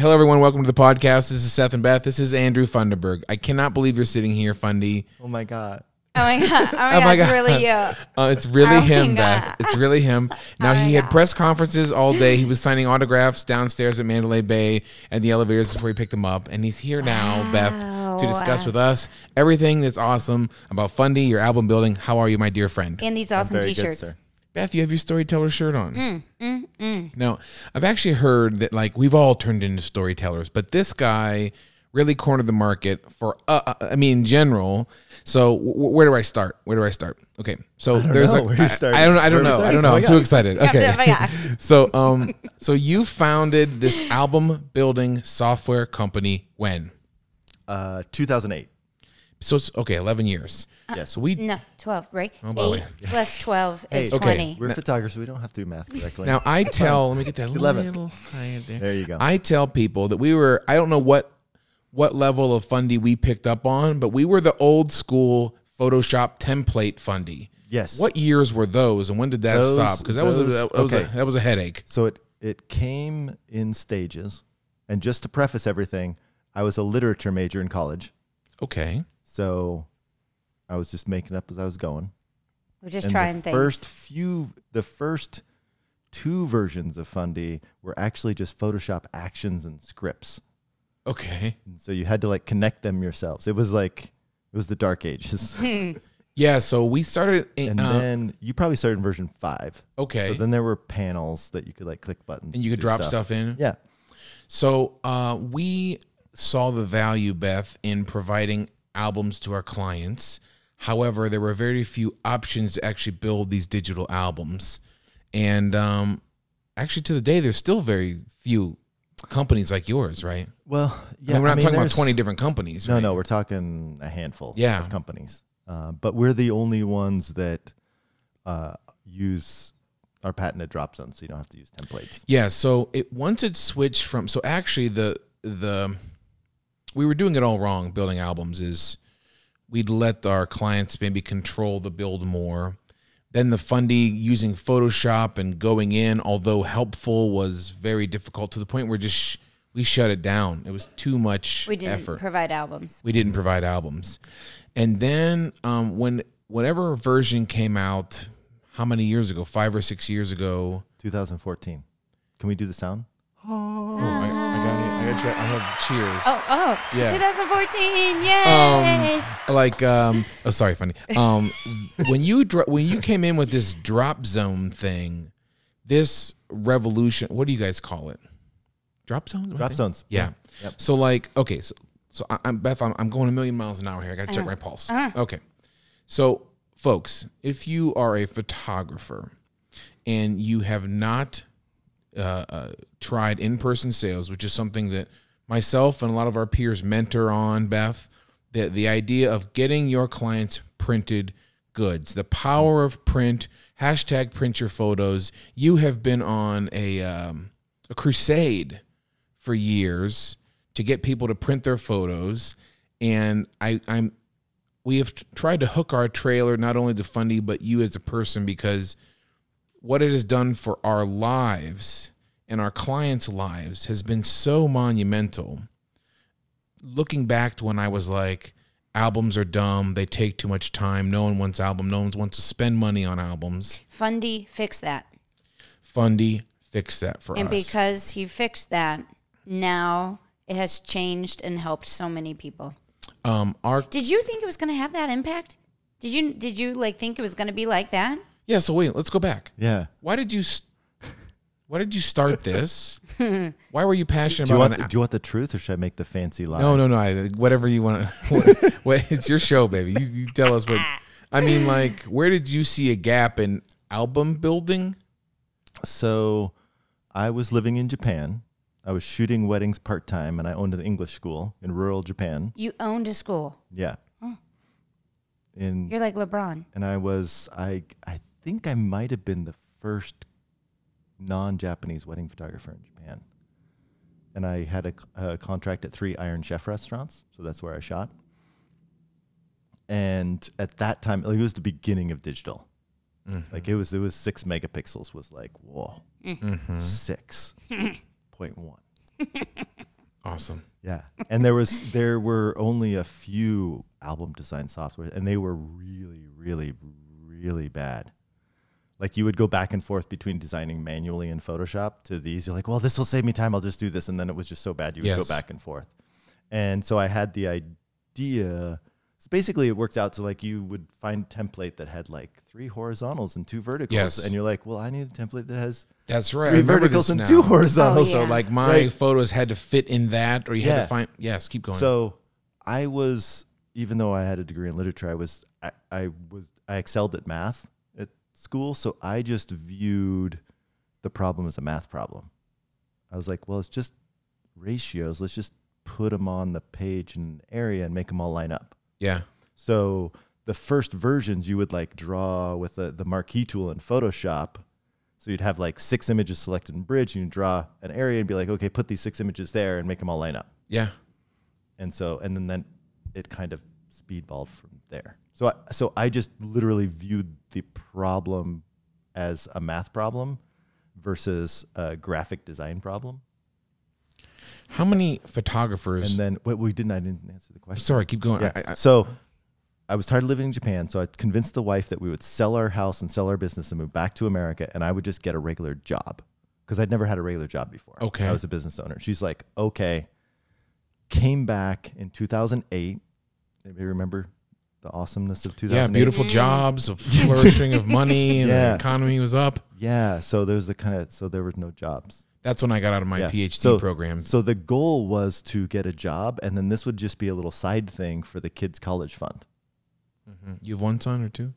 Hello, everyone. Welcome to the podcast. This is Seth and Beth. This is Andrew Funderburg. I cannot believe you're sitting here, Fundy. Oh my God. Oh my God. Oh my God. It's really you. It's really him, God. Beth. It's really him. Now, he had press conferences all day. He was signing autographs downstairs at Mandalay Bay and the elevators before he picked them up. And he's here now, Beth, to discuss with us everything that's awesome about Fundy, your album building. How are you, my dear friend? And these awesome T-shirts. Good, Beth, you have your storyteller shirt on. Now, I've actually heard that, like, we've all turned into storytellers, but this guy really cornered the market for, in general. So where do I start? Okay, so there's I don't know. I'm too excited. Okay, so you founded this album building software company when? 2008. So it's 11 years. Yes. So No, 12, right? Oh, 8 plus 12 is Hey, 20. We're photographers, so we don't have to do math correctly. Now I tell, let me get that 11. little higher there. There you go. I tell people that I don't know what level of Fundy we picked up on, but we were the old school Photoshop template Fundy. Yes. What years were those, and when did that stop? Because that was a headache. So it came in stages. And just to preface everything, I was a literature major in college. Okay. So I was just making up as I was going. We're just And trying things. The first two versions of Fundy were actually just Photoshop actions and scripts. Okay. And so you had to like connect them yourselves. It was the dark ages. Yeah. So we started, And then you probably started in version 5. okay, So then there were panels that you could like click buttons. and you to could do drop stuff in. Yeah. So we saw the value, Beth, in providing albums to our clients. However, there were very few options to actually build these digital albums. And actually, to the day, there's still very few companies like yours, right? Well, yeah. I mean, we're not talking about there's- 20 different companies, right? No, we're talking a handful Yeah. of companies. But we're the only ones that use our patented drop zones, so you don't have to use templates. Yeah, so once it switched from, so actually we were doing it all wrong building albums. Is we'd let our clients maybe control the build more. Then the Fundy using Photoshop and going in, although helpful, was very difficult to the point where we shut it down. It was too much We didn't effort. provide albums. We didn't provide albums. And then whenever version came out, how many years ago? 5 or 6 years ago. 2014. Can we do the sound? Oh, I got you. I have cheers. Oh, Yeah. 2014, yay! Sorry, Funny. When you came in with this drop zone thing, this revolution, what do you guys call it? Drop zones? Drop zones. Yeah. Yep. So like, okay, so I'm Beth, I'm going a million miles an hour here. I got to check my pulse. Okay. So folks, if you are a photographer and you have not tried in-person sales, which is something that myself and a lot of our peers mentor on, Beth, the idea of getting your clients printed goods, the power of print, hashtag print your photos. You have been on a crusade for years to get people to print their photos. And we have tried to hook our trailer, not only to Fundy, but you as a person, because what it has done for our lives and our clients' lives has been so monumental. Looking back to when I was like, albums are dumb, they take too much time, no one wants album, no one wants to spend money on albums. Fundy fixed that. Fundy fixed that for And us. because he fixed that, now it has changed and helped so many people. Did you think it was going to have that impact? Did you like think it was going to be like that? Yeah, so wait, let's go back. Yeah. Why did you start this? Why were you passionate Do you, about want, do you want the truth, or should I make the fancy lie? No. Whatever you want. It's your show, baby. You tell us what. I mean, like, where did you see a gap in album building? So I was living in Japan. I was shooting weddings part-time, and I owned an English school in rural Japan. You owned a school. Yeah. You're like LeBron. And I think I might have been the first non-Japanese wedding photographer in Japan. And I had a contract at 3 Iron Chef restaurants, so that's where I shot. And at that time, like, it was the beginning of digital. Mm-hmm. Like it was 6 megapixels was like, whoa, 6.1. awesome. Yeah. And there were only a few album design software, and they were really, really, really bad. Like you would go back and forth between designing manually in Photoshop to these. You're like, well, this will save me time. I'll just do this. And then it was just so bad you would go back and forth. And so I had the idea. So basically it works out to like you would find a template that had like 3 horizontals and 2 verticals. Yes. And you're like, well, I need a template that has That's right. 3 verticals and 2 horizontals. Oh, yeah. So like my photos had to fit in that, or you had to find. Yes, keep going. So I was, even though I had a degree in literature, I excelled at math at school. So I just viewed the problem as a math problem. I was like, well, it's just ratios. Let's just put them on the page in an area and make them all line up. Yeah. So the first versions you would like draw with the marquee tool in Photoshop. So you'd have like 6 images selected in Bridge, and you draw an area and be like, okay, put these 6 images there and make them all line up. Yeah. And then it kind of speedballed from there. So I just literally viewed the problem as a math problem versus a graphic design problem. How many photographers? And then I didn't answer the question. Sorry, keep going. Yeah. So I was tired of living in Japan, so I convinced the wife that we would sell our house and sell our business and move back to America, and I would just get a regular job because I'd never had a regular job before. Okay. I was a business owner. She's like, okay. Came back in 2008. Anybody remember the awesomeness of 2008? Yeah, beautiful jobs, a flourishing of money, and the economy was up. Yeah, so there was no jobs. That's when I got out of my PhD program. So the goal was to get a job, and then this would just be a little side thing for the kids' college fund. Mm-hmm. You have 1 son or 2?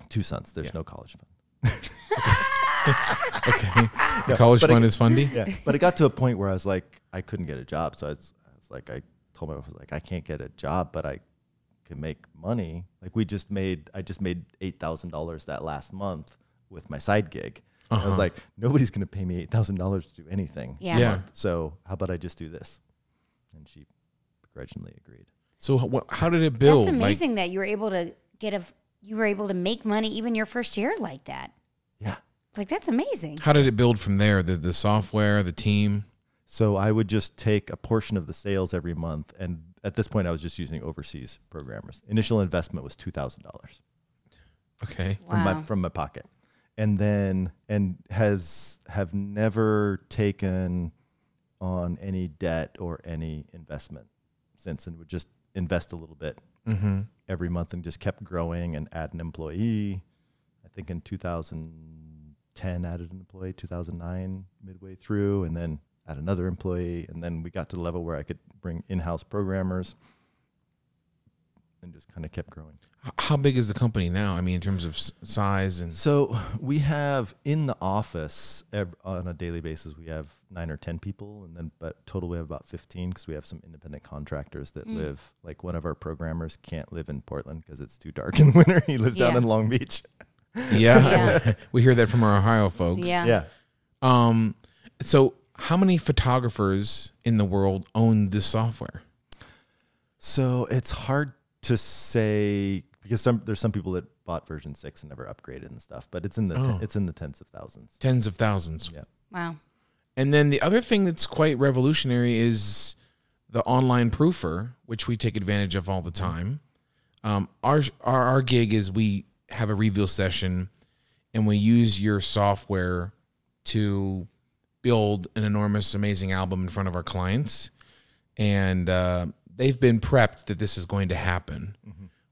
2 sons. There's no college fund. Okay. The college fund is fundy? Yeah. But it got to a point where I was like, I couldn't get a job. So I told my wife, I was like, I can't get a job, but I can make money. Like I just made $8,000 that last month with my side gig. I was like, nobody's going to pay me $8,000 to do anything. Yeah. So how about I just do this? And she begrudgingly agreed. So how did it build? That's amazing that you were able to make money even your first year like that. Yeah. Like that's amazing. How did it build from there? The software, the team? So I would just take a portion of the sales every month, and at this point I was just using overseas programmers. Initial investment was $2,000. Okay. From my pocket. And have never taken on any debt or any investment since, and would just invest a little bit every month and just kept growing and add an employee. I think in 2010 added an employee, 2009 midway through, and then add another employee. And then we got to the level where I could bring in-house programmers and just kind of kept growing. How big is the company now? I mean, in terms of size and... So we have in the office on a daily basis, we have 9 or 10 people, but total we have about 15 because we have some independent contractors that live. Like one of our programmers can't live in Portland because it's too dark in the winter. He lives down in Long Beach. Yeah, we hear that from our Ohio folks. Yeah. So how many photographers in the world own this software? So it's hard to say because there's some people that bought version 6 and never upgraded and stuff, but it's in the tens of thousands. Tens of thousands. Yeah. Wow. And then the other thing that's quite revolutionary is the online proofer, which we take advantage of all the time. Our gig is we have a reveal session and we use your software to build an enormous, amazing album in front of our clients. And they've been prepped that this is going to happen.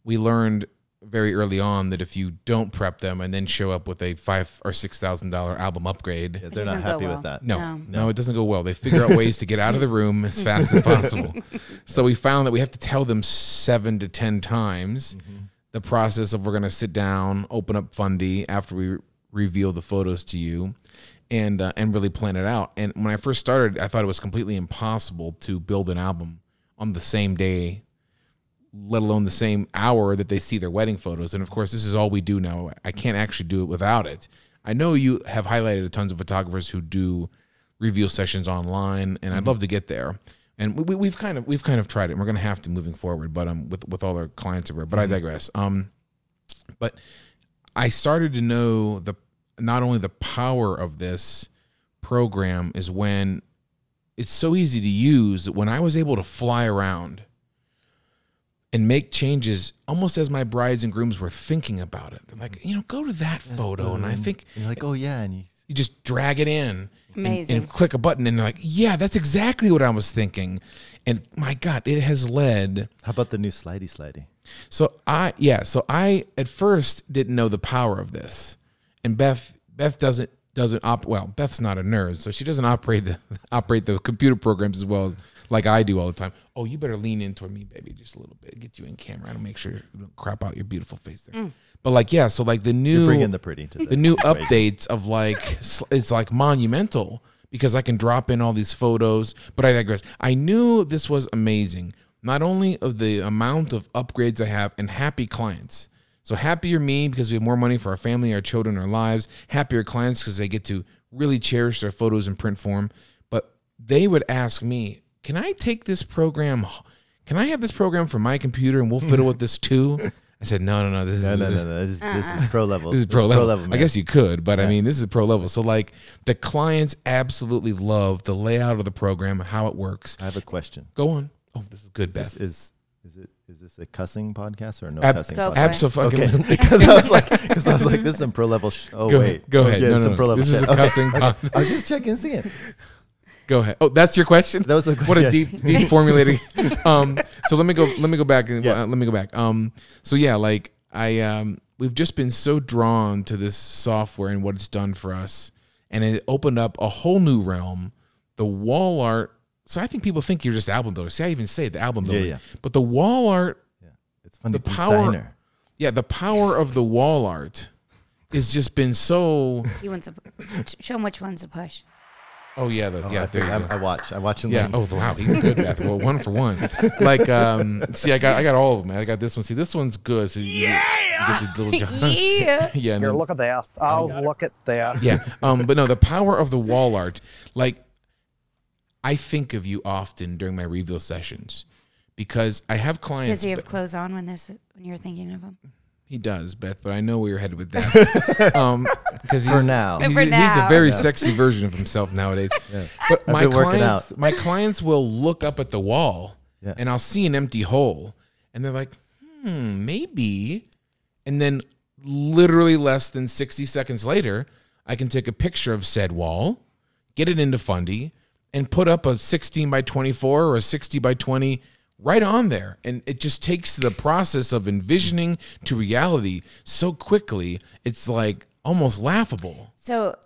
We learned very early on that if you don't prep them and then show up with a $5,000 or $6,000 album upgrade, they're not happy with that. No, it doesn't go well. They figure out ways to get out of the room as fast as possible. So we found that we have to tell them 7 to 10 times the process of we're going to sit down, open up Fundy after we reveal the photos to you, and really plan it out. And when I first started, I thought it was completely impossible to build an album on the same day, let alone the same hour that they see their wedding photos. And of course, this is all we do now. I can't actually do it without it. I know you have highlighted tons of photographers who do reveal sessions online, and I'd love to get there. And we've kind of tried it, and we're going to have to moving forward, but with all our clients over. But I digress. But I started to know not only the power of this program is when it's so easy to use that when I was able to fly around and make changes almost as my brides and grooms were thinking about it. They're like, go to that photo. And I think... And you're like, oh, yeah. And you just drag it in. Amazing. And click a button and they're like, yeah, that's exactly what I was thinking. And my God, it has led... How about the new slidey? So I at first didn't know the power of this. And Beth doesn't Beth's not a nerd, so she doesn't operate the computer programs as well as like I do all the time. Oh, you better lean in toward me, baby, just a little bit. Get you in camera and make sure you don't crop out your beautiful face there. But so the new... You're bringing the pretty to the new updates of it's like monumental because I can drop in all these photos. But I digress. I knew this was amazing, not only of the amount of upgrades I have and happy clients. So happier me because we have more money for our family, our children, our lives. Happier clients because they get to really cherish their photos in print form. But they would ask me, can I take this program? Can I have this program for my computer and we'll fiddle with this too? I said, no. This is pro level. This is pro level. I guess you could, but I mean, this is pro level. So the clients absolutely love the layout of the program, how it works. I have a question. Go on. Oh, this is good, Beth. Is this a cussing podcast or no cussing podcast? Absolutely. Okay. Because I was like, this is some pro level. Go ahead. Yeah, no. Pro level this is a cussing podcast. I was just checking and seeing. Go ahead. Oh, that's your question? That was a question. What a deep formulating. So let me go back. Let me go back. We've just been so drawn to this software and what it's done for us. And it opened up a whole new realm. The wall art. So I think people think you're just album builder. See, I even say the album builder. Yeah. But the wall art. Yeah. It's funny. The designer. The power of the wall art has just been so. He wants to show him which one's to push. Oh yeah, I watch him. Yeah. Oh wow, he's good, Beth. Well, 1 for 1. See, I got all of them. I got this one. See, this one's good. So you get the little yeah. Yeah. Here, look at that. Oh, look at that. Yeah. But no, the power of the wall art. I think of you often during my reveal sessions because I have clients. Does he have clothes on when you're thinking of him? He does, Beth, but I know where you're headed with that. Because for now, he's a very sexy version of himself nowadays. Yeah. But my clients will look up at the wall, and I'll see an empty hole, and they're like, maybe. And then, literally less than 60 seconds later, I can take a picture of said wall, get it into Fundy, and put up a 16 by 24 or a 60 by 20 right on there. And it just takes the process of envisioning to reality so quickly. It's like almost laughable. So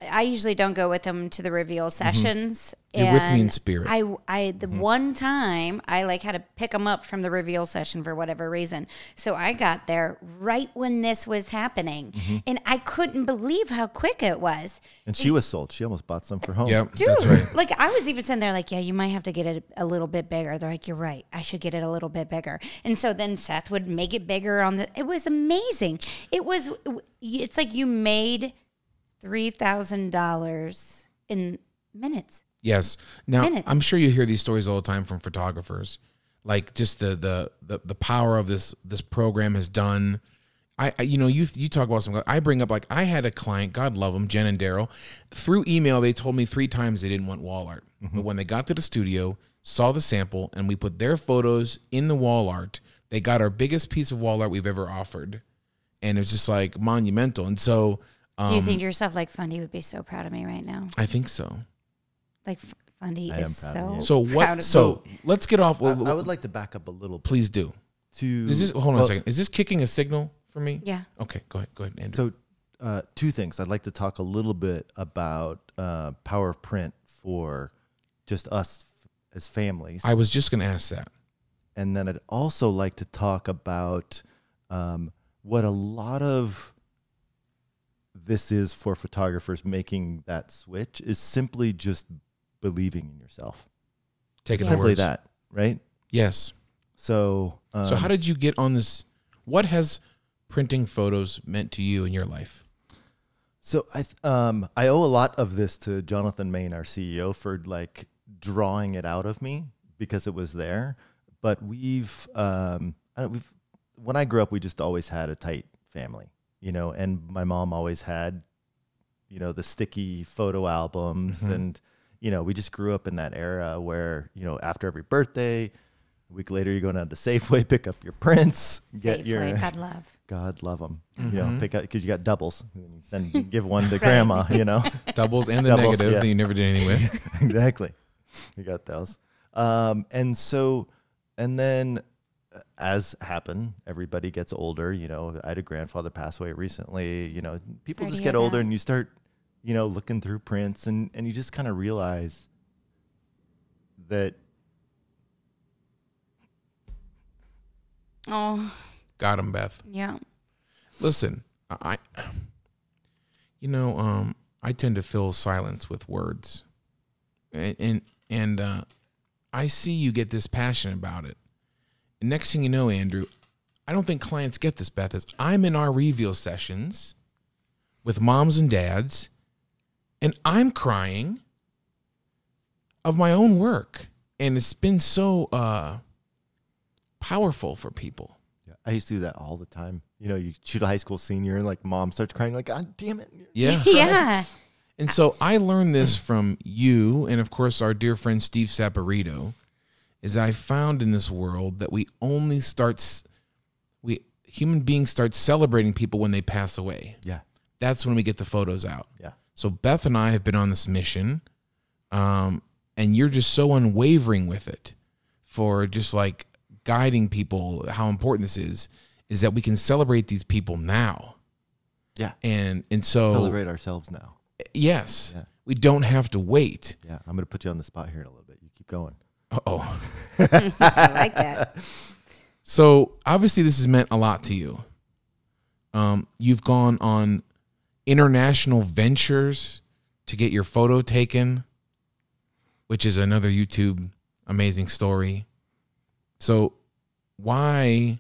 I usually don't go with them to the reveal sessions. You're with me in spirit. The one time I had to pick them up from the reveal session for whatever reason. So I got there right when this was happening, and I couldn't believe how quick it was. And she was sold. She almost bought some for home. Yep, dude, that's right. I was even sitting there you might have to get it a little bit bigger. They're like, you're right. I should get it a little bit bigger. And so then Seth would make it bigger it was amazing. It's like you made $3,000 in minutes. Yes. Now, I'm sure you hear these stories all the time from photographers, just the power of this program has done. You talk about something. I bring up I had a client, God love them, Jen and Daryl. Through email, they told me 3 times they didn't want wall art, but when they got to the studio, saw the sample, and we put their photos in the wall art, they got our biggest piece of wall art we've ever offered, and it's just monumental. And so. Do you think to yourself Fundy would be so proud of me right now? I think so. Fundy is so. So what? So let's get off. I would like to back up a little bit. Please do. Hold on a second. Is this kicking a signal for me? Yeah. Okay. Go ahead, Andrew. So 2 things. I'd like to talk a little bit about power of print for just us as families. I was just going to ask that. And then I'd also like to talk about what a lot of this is for photographers making that switch is simply just believing in yourself. Taking simply words. That, right? Yes. So how did you get on this? What has printing photos meant to you in your life? So I owe a lot of this to Jonathan Main, our CEO, for drawing it out of me because it was there. But when I grew up, we just always had a tight family. And my mom always had, the sticky photo albums and, you know, we just grew up in that era where, you know, after every birthday, a week later, you go down to Safeway, pick up your prints, get your Safeway, God love them. You know, pick up because you got doubles. And you give one to grandma. You know, doubles and the negative that you never did any with. Exactly, you got those. And then, as happened, everybody gets older. You know, I had a grandfather pass away recently. You know, people just get older, and you start, you know, looking through prints, and you just kind of realize that. Oh. Got him, Beth. Yeah. Listen, I tend to fill silence with words, and I see you get this passionate about it. And next thing you know, Andrew, I don't think clients get this, Beth, is I'm in our reveal sessions with moms and dads, and I'm crying of my own work, and it's been so powerful for people. I used to do that all the time. You know, you shoot a high school senior and like mom starts crying like, God damn it. Yeah. Yeah. And so I learned this from you and, of course, our dear friend Steve Saporito, is that I found in this world that human beings start celebrating people when they pass away. Yeah. That's when we get the photos out. Yeah. So Beth and I have been on this mission, and you're just so unwavering with it for just like guiding people how important this is that we can celebrate these people now. Yeah. And so celebrate ourselves now. Yes. Yeah. We don't have to wait. Yeah. I'm going to put you on the spot here in a little bit. You keep going. Uh-oh. I like that. So obviously this has meant a lot to you. You've gone on international ventures to get your photo taken, which is another YouTube amazing story. So why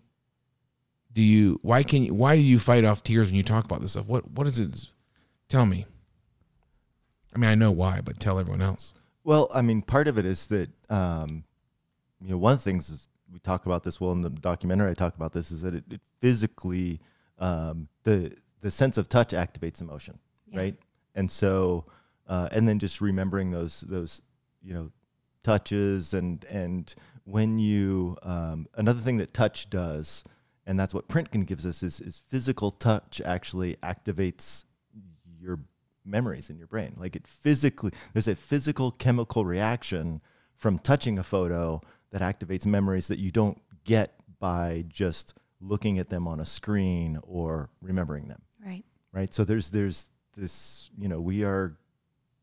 do you fight off tears when you talk about this stuff? What is it? Tell me. I mean, I know why, but tell everyone else. Well, I mean, part of it is that, you know, one of the things is we talk about this, well, in the documentary I talk about this, is that it physically, the sense of touch activates emotion, right? And so, and then just remembering those, you know, touches and when you, another thing that touch does, and that's what Printkin gives us, is physical touch actually activates your memories in your brain. Like it physically, there's a physical chemical reaction from touching a photo that activates memories that you don't get by just looking at them on a screen or remembering them. Right. Right. So there's this, you know, we are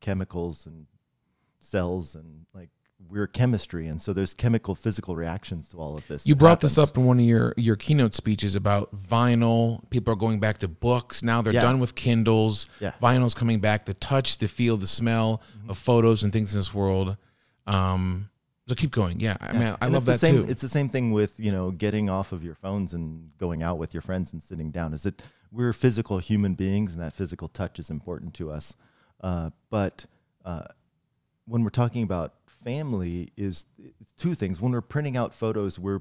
chemicals and cells and like we're chemistry. And so there's chemical physical reactions to all of this. You brought this up in one of your keynote speeches about vinyl. People are going back to books. Now they're done with Kindles. Yeah. Vinyl's coming back. The touch, the feel, the smell of photos and things in this world. So keep going. Yeah. I mean, I love that too. It's the same thing with, you know, getting off of your phones and going out with your friends and sitting down, is that we're physical human beings and that physical touch is important to us. But when we're talking about family, it's two things. When we're printing out photos, we're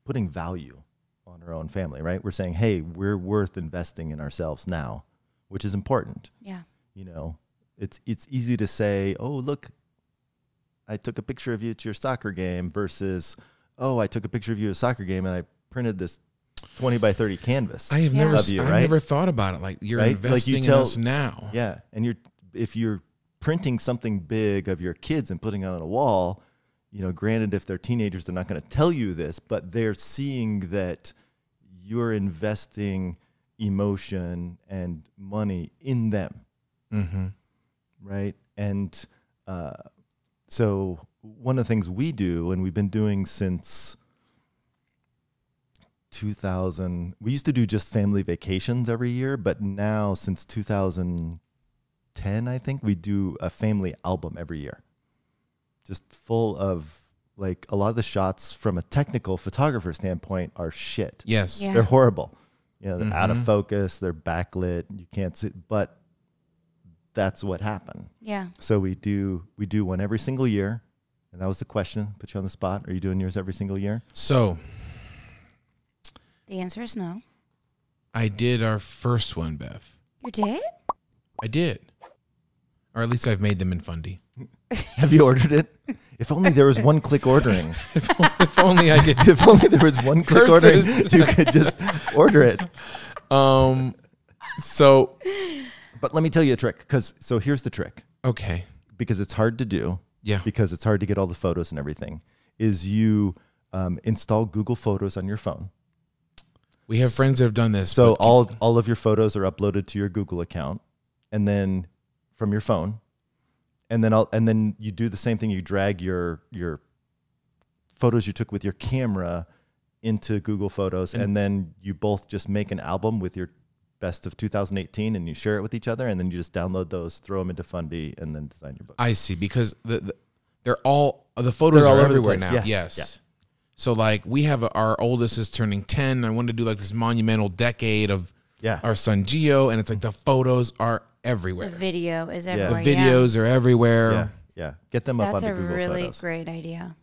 putting value on our own family, right? We're saying, hey, we're worth investing in ourselves now, which is important. Yeah. You know, it's easy to say, oh, look, I took a picture of you at your soccer game versus, oh, I took a picture of you at a soccer game and I printed this 20 by 30 canvas. I have never, of you, I've never never thought about it. Like you're right? investing like in us now. Yeah. And if you're printing something big of your kids and putting it on a wall, you know, granted, if they're teenagers, they're not going to tell you this, but they're seeing that you're investing emotion and money in them. Mm-hmm. Right. And, so one of the things we do, and we've been doing since 2000, we used to do just family vacations every year, but now since 2010, I think, we do a family album every year. Just full of, like, a lot of the shots from a technical photographer standpoint are shit. Yes. Yeah. They're horrible. You know, they're out of focus, they're backlit, you can't see, but that's what happened. Yeah. So we do one every single year. And that was the question. Put you on the spot. Are you doing yours every single year? So The answer is no. I did our first one, Beth. You did? I did. Or at least I've made them in Fundy. Have you ordered it? If only there was one-click ordering. If only I could. If only there was one-click ordering, you could just order it. So, But let me tell you a trick. So here's the trick. okay. Because it's hard to do. Yeah. Because it's hard to get all the photos and everything. Is you install Google Photos on your phone. We have friends that have done this. So but all of your photos are uploaded to your Google account, and then from your phone, and then you do the same thing. You drag your photos you took with your camera into Google Photos, and then you both just make an album with your best of 2018, and you share it with each other, and then you just download those, throw them into Fundy, and then design your book. I see, because they're all the photos They're all are over the everywhere place. now. Yeah. Yes. Yeah. So like we have our oldest is turning 10. I wanted to do like this monumental decade of Yeah. our son Gio, and it's like the photos are everywhere. The video is The everywhere. videos are everywhere. Yeah, yeah. Get them up That's a onto Google really Photos. great idea.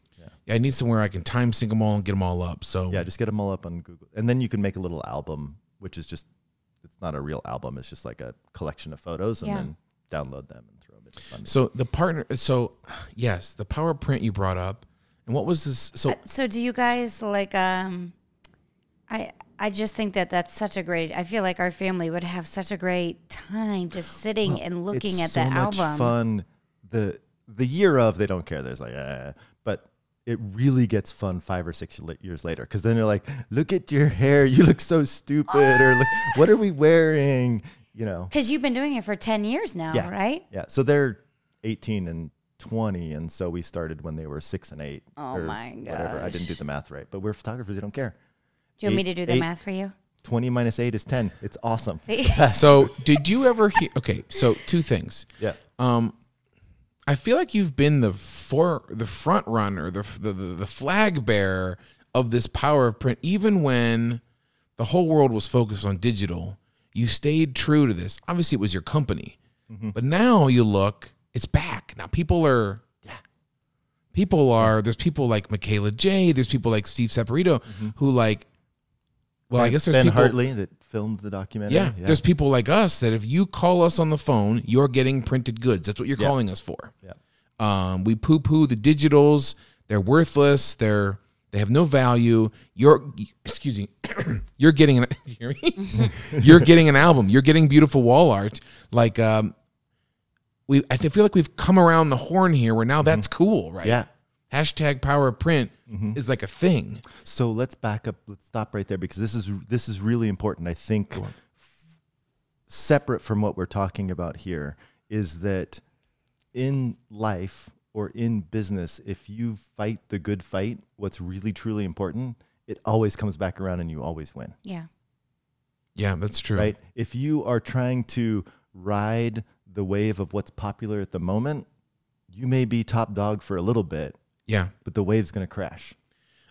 Yeah, I need somewhere I can time sync them all and get them all up. So Yeah, just get them all up on Google, and then you can make a little album, which is it's not a real album. It's just like a collection of photos, and Yeah. then download them and throw them into Fundy. So the partner. So yes, the power print you brought up, and what was this? So do you guys like? I just think that's such a great. I feel like our family would have such a great time just sitting and looking at so the much album. fun. The year of they don't care. There's like, but it really gets fun 5 or 6 years later, because then they're like, look at your hair, you look so stupid, or look, what are we wearing? You know, Because you've been doing it for 10 years now, Yeah. right? yeah. So they're 18 and 20, and so we started when they were 6 and 8. Oh or my whatever. I gosh. didn't do the math right, but we're photographers. We don't care. Do you want me to do the 8 math for you? 20 minus 8 is 10. It's awesome. See? So did you ever hear? Okay, so two things. Yeah. I feel like you've been the front runner, the flag bearer of this power of print. Even when the whole world was focused on digital, you stayed true to this. Obviously, it was your company, but now you look, it's back. Now people are. There's people like Michaela J. There's people like Steve Saporito who like. Well, I guess there's Ben people. Hartley that filmed the documentary. Yeah, there's people like us that if you call us on the phone, you're getting printed goods. That's what you're calling us for. Yeah. We poo-poo the digitals. They're worthless. They have no value. You're getting you hear me? You're getting an album. You're getting beautiful wall art. Like I feel like we've come around the horn here where now that's cool, right? Yeah. Hashtag power of print is like a thing. So let's back up. Let's stop right there, because this is really important. I think separate from what we're talking about here is that in life or in business, if you fight the good fight, what's really truly important, it always comes back around and you always win. Yeah. Yeah, that's true. Right? If you are trying to ride the wave of what's popular at the moment, you may be top dog for a little bit, Yeah. but the wave's going to crash.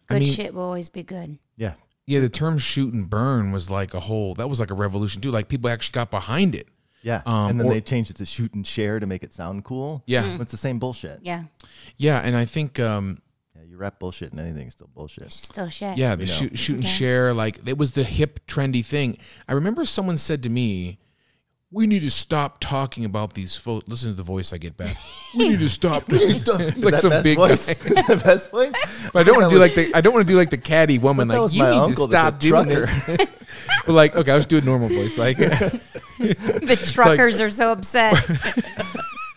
Good shit will always be good. Yeah. Yeah, the term shoot and burn was like that was like a revolution too. Like people actually got behind it. Yeah. And then or- they changed it to shoot and share to make it sound cool. Yeah. It's the same bullshit. Yeah. Yeah, and I think Yeah, you wrap bullshit in anything, it's still bullshit. Still shit. yeah, the shoot and share, like it was the hip trendy thing. I remember someone said to me, "We need to stop talking about these photos." Listen to the voice I get back. We need to stop. It's like Is some that big voice? guy. Is that best voice? But I don't want to That do was- I don't want to do like the catty woman. But that Like was you my need to uncle that's stop a doing trucker. this. But like, okay, I'll just do a normal voice. Like, The truckers are so upset.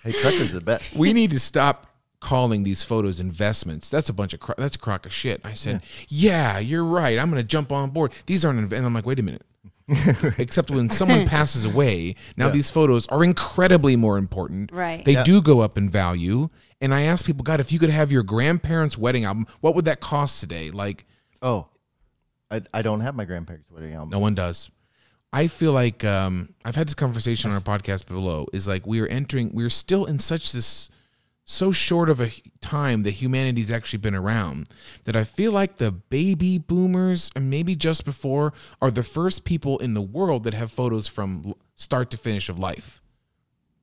Hey, truckers are the best. we need to stop calling these photos investments. That's a bunch of that's a crock of shit. I said, yeah, you're right. I'm going to jump on board. These aren't and I'm like, wait a minute. Except when someone passes away, now these photos are incredibly more important. Right. They do go up in value. And I ask people, God, if you could have your grandparents' wedding album, what would that cost today? Like, Oh, I don't have my grandparents' wedding album. no one does. I feel like I've had this conversation on our podcast below. Is like we're still in so short of a time that humanity's actually been around that I feel like the baby boomers and maybe just before are the first people in the world that have photos from start to finish of life.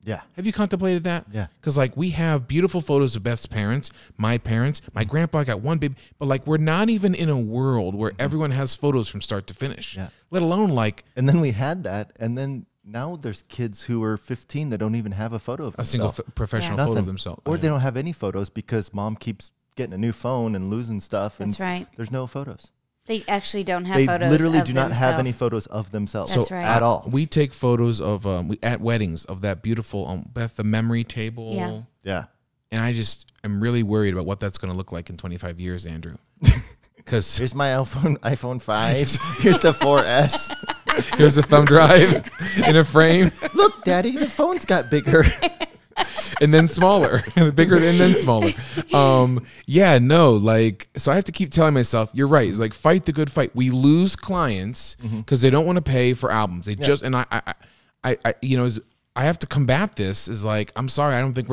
Yeah. Have you contemplated that? Yeah. Because like we have beautiful photos of Beth's parents, my grandpa got one baby, but like we're not even in a world where everyone has photos from start to finish. Yeah. Let alone like And then we had that, and then now there's kids who are 15 that don't even have a photo of A single themselves. professional Yeah. photo of themselves. Or they don't have any photos because mom keeps getting a new phone and losing stuff. And That's right. There's no photos. They actually don't have They photos. literally of do not have themselves. any photos of themselves That's right. at all. We take photos of at weddings of that beautiful Beth, the memory table. Yeah. Yeah. And I just am really worried about what that's going to look like in 25 years, Andrew. Because Here's my iPhone 5. Here's the 4S. here's a thumb drive in a frame, Look, Daddy, the phone's got bigger. and then smaller, bigger and then smaller. Yeah, no, like, so I have to keep telling myself, you're right. It's like, fight the good fight. We lose clients because they don't want to pay for albums. They just, and I you know, I have to combat this. Is like, I'm sorry, I don't think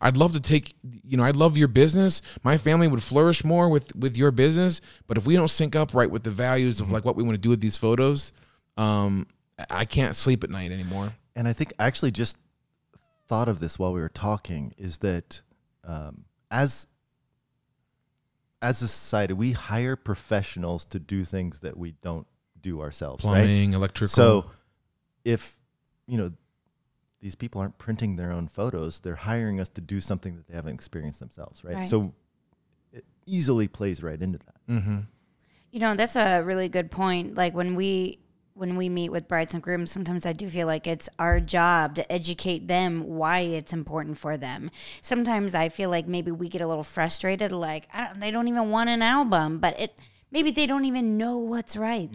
I'd love to take, you know, I'd love your business. My family would flourish more with your business. But if we don't sync up right with the values of like what we want to do with these photos, I can't sleep at night anymore. And I think I actually just thought of this while we were talking, is that as a society, we hire professionals to do things that we don't do ourselves, Plumbing, right? electrical. So if, you know, these people aren't printing their own photos, they're hiring us to do something that they haven't experienced themselves, right? Right. So it easily plays right into that. Mm-hmm. You know, that's a really good point. Like when we meet with brides and grooms, sometimes I do feel like it's our job to educate them why it's important for them. Sometimes I feel like maybe we get a little frustrated, like they don't even want an album, but maybe they don't even know what's right.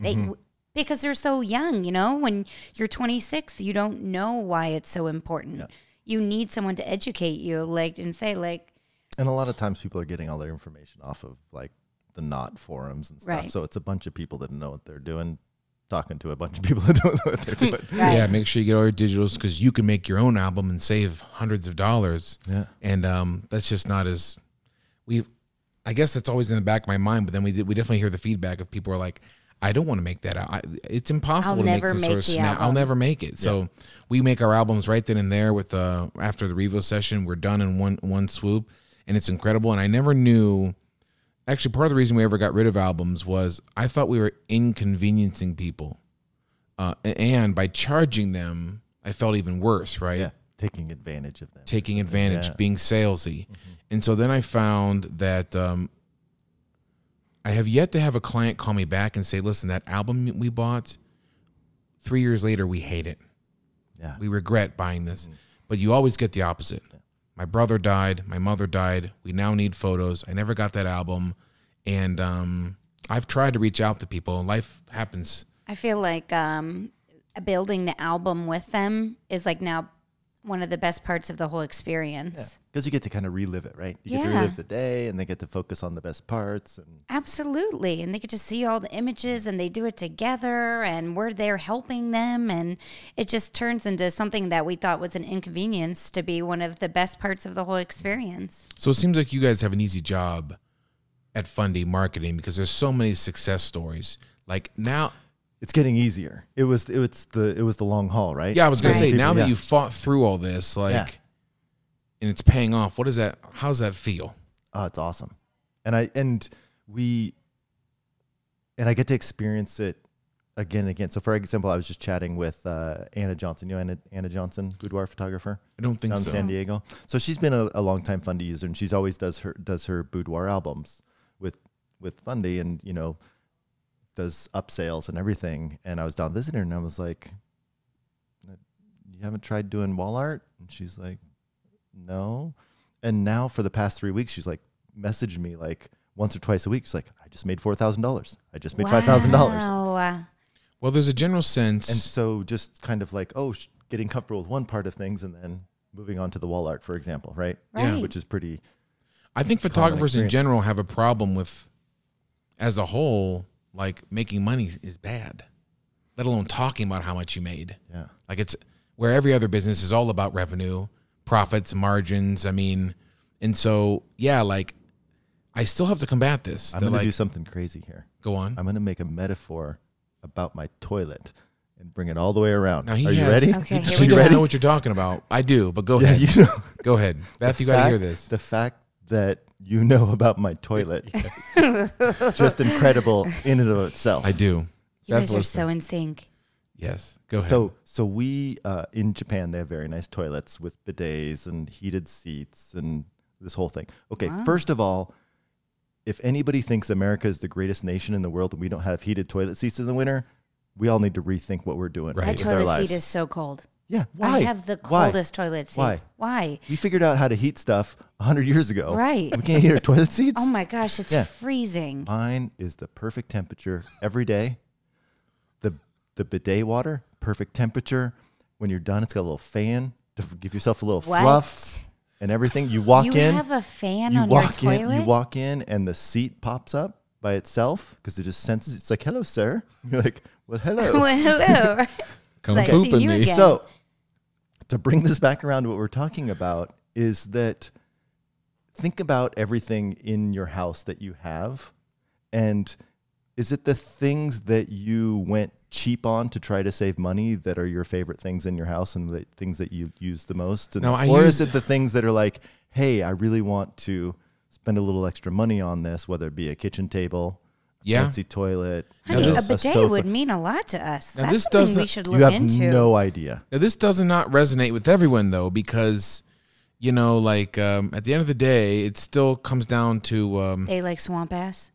Because they're so young, you know. When you're 26, you don't know why it's so important. Yeah. You need someone to educate you, like, and say, like, And a lot of times people are getting all their information off of like the Knot forums and stuff. Right. So it's a bunch of people that know what they're doing, talking to a bunch of people that don't know what they're doing. right. Yeah, make sure you get all your digitals because you can make your own album and save hundreds of dollars. Yeah. And that's just not as I guess that's always in the back of my mind. But then we definitely hear the feedback of people are like, I don't want to make that out. It's impossible I'll to make never some sort of make the snap. I'll album. never make it. So we make our albums right then and there with after the Revo session. We're done in one swoop, and it's incredible. And I never knew. Actually, part of the reason we ever got rid of albums was I thought we were inconveniencing people, and by charging them, I felt even worse. Right? Yeah. Taking advantage of them. Taking advantage, Yeah. being salesy. And so then I found that I have yet to have a client call me back and say, listen, that album we bought, 3 years later, we hate it. Yeah. We regret buying this. But you always get the opposite. My brother died. My mother died. We now need photos. I never got that album. And I've tried to reach out to people. Life happens. I feel like building the album with them is like now one of the best parts of the whole experience. Because you get to kind of relive it, right? You get to Yeah. relive the day, and they get to focus on the best parts. And Absolutely. And they get to see all the images and they do it together and we're there helping them. And it just turns into something that we thought was an inconvenience to be one of the best parts of the whole experience. So it seems like you guys have an easy job at Fundy marketing because there's so many success stories. Like now, it's getting easier. It was the long haul, right? yeah, I was going to Right. say, now that Yeah. you fought through all this, like, Yeah. and it's paying off, what is that? How's that feel? Oh, it's awesome. And I get to experience it again and again. So for example, I was just chatting with Anna Johnson. You know Anna Johnson, boudoir photographer I don't think down in so. San Diego. So she's been a longtime Fundy user, and she's always does her boudoir albums with Fundy, and you know, does upsales and everything. And I was down visiting her, and I was like, "You haven't tried doing wall art?" And she's like, "No." And now for the past 3 weeks, she's like messaged me like once or twice a week. She's like, "I just made $4,000. I just made $5,000." Wow. Well, there's a general sense. And so just kind of like, getting comfortable with one part of things and then moving on to the wall art, for example, right? Right. Which is pretty. I think photographers in experience. general have a problem with, as a whole, like making money is bad, let alone talking about how much you made. Yeah. Like it's where every other business is all about revenue, profits, margins. I mean, and so, yeah, like I still have to combat this. I'm They're going to like, do something crazy here. go on. I'm going to make a metaphor about my toilet and bring it all the way around. Now he Are you has- ready? Okay, He here we doesn't go. know what you're talking about. I do, but go Yeah, ahead. you know. Go ahead. Beth, The you got to hear fact- this. The fact that you know about my toilet, just incredible in and of itself. I do. You Beth guys are listening. so in sync. Yes, go ahead. So we in Japan, they have very nice toilets with bidets and heated seats and this whole thing. Okay, first of all, if anybody thinks America is the greatest nation in the world and we don't have heated toilet seats in the winter, we all need to rethink what we're doing Right. My with our toilet lives. seat is so cold. Yeah, why? I have the coldest toilet seat. Why? Why? We figured out how to heat stuff 100 years ago. Right. We can't heat our toilet seats? Oh my gosh, it's Yeah. freezing. Mine is the perfect temperature every day. The bidet water, perfect temperature. When you're done, it's got a little fan to give yourself a little What? fluff and everything. You walk You in. have a fan you on your walk in. toilet? You walk in, and the seat pops up by itself because it just senses. It's like, "Hello, sir." You're like, "Well, hello." Well, hello. Come like, poop seeing in you me. again. So, to bring this back around to what we're talking about is that think about everything in your house that you have, and is it the things that you went cheap on to try to save money that are your favorite things in your house and the things that you use the most? And, No, or is it the things that are like, hey, I really want to spend a little extra money on this, whether it be a kitchen table, Yeah. fancy toilet, Honey, Now a this- bidet sofa. would mean a lot to us. Now That's this something we doesn't- should You look have into. no idea. Now, this does not resonate with everyone, though, because, you know, like at the end of the day, it still comes down to They like swamp ass.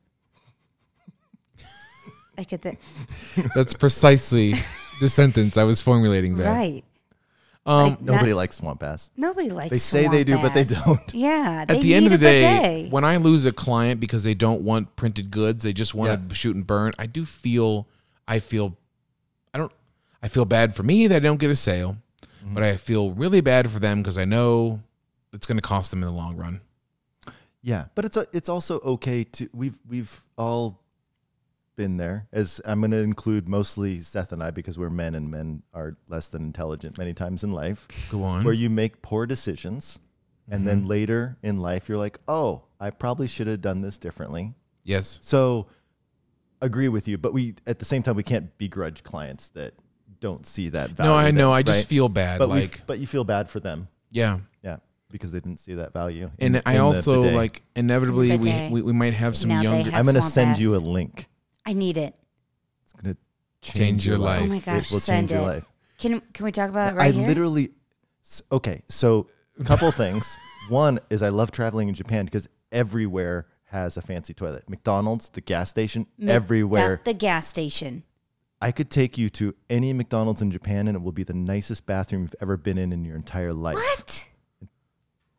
I get that. that's precisely the sentence I was formulating there. Right. Nobody likes swamp ass. Nobody likes They say they do, swamp but they ass. don't. Yeah. They At the end of the need a day, bidet. when I lose a client because they don't want printed goods, they just want to shoot and burn. I feel bad for me that I don't get a sale, but I feel really bad for them because I know it's going to cost them in the long run. Yeah, but it's also okay to we've all been there. As I'm going to include mostly Seth and I because we're men and men are less than intelligent many times in life. Go on. Where you make poor decisions, and then later in life you're like, oh, I probably should have done this differently. Yes. So agree with you, but we at the same time we can't begrudge clients that don't see that value. No, I know. that- I just right? feel bad. But but you feel bad for them. Yeah. Yeah, because they didn't see that value. And I in the also bidet. like inevitably In the bidet. we might have some Now they younger. have I'm going to swamp send ass. you a link. I need it. It's going to Change your life. Oh my It gosh, will send change your it. life. Can we talk about it right I here? literally, okay, so a couple things. One is I love traveling in Japan because everywhere has a fancy toilet. McDonald's, the gas station, everywhere. The gas station. I could take you to any McDonald's in Japan and it will be the nicest bathroom you've ever been in your entire life. What?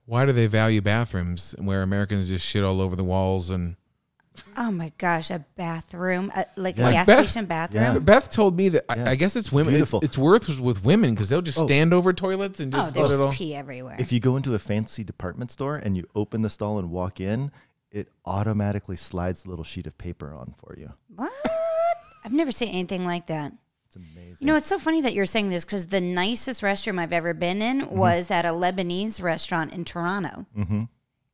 Why do they value bathrooms where Americans just shit all over the walls and? Oh my gosh, a bathroom, like Yeah. a gas Beth- station bathroom. Yeah. Beth told me that Yeah. I guess it's women. beautiful. It's worth with women because they'll just stand over toilets and Oh, just let there's it all. pee everywhere. If you go into a fancy department store and you open the stall and walk in, it automatically slides a little sheet of paper on for you. What? I've never seen anything like that. It's amazing. You know, it's so funny that you're saying this because the nicest restroom I've ever been in Mm-hmm. was at a Lebanese restaurant in Toronto.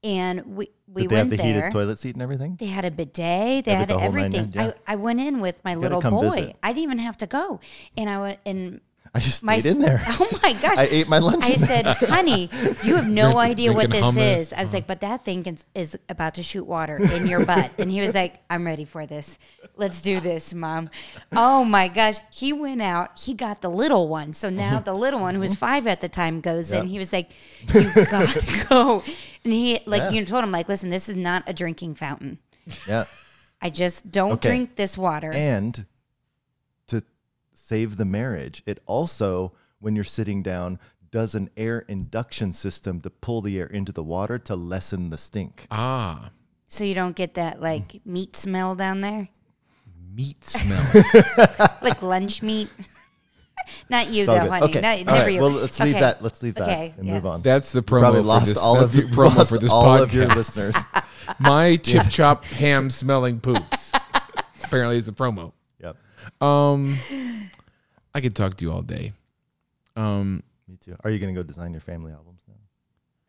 And we Did they have went the there. heated toilet seat and everything? They had a bidet. They Yeah, had the whole nine everything. yards, yeah. I went in with my little come boy. visit. I didn't even have to go. And I went and I just my stayed in there. Oh my gosh! I ate my lunch I in there. said, "Honey, you have no idea what drinking this hummus. is." I was like, "But that thing is about to shoot water in your butt." And he was like, "I'm ready for this. Let's do this, Mom." Oh my gosh! He went out. He got the little one. So now the little one, who was 5 at the time, goes in. Yeah. He was like, "You gotta go." And he Yeah. you told him like, "Listen, this is not a drinking fountain. Yeah. I just don't Okay. drink this water." And to save the marriage, it also, when you're sitting down, does an air induction system to pull the air into the water to lessen the stink. Ah, So you don't get that like meat smell down there. meat smell. Like lunch meat. Not you It's all though, good. honey. Okay. No, All never right. you. Well, let's leave Okay. that. Let's leave that Okay, and yes. move on. That's the You promo probably for lost this. all That's of the you. promo Lost for this all podcast. of your listeners. My chip chop ham smelling poops. Apparently, it's the promo. Yep. I could talk to you all day. Me too. Are you going to go design your family albums now?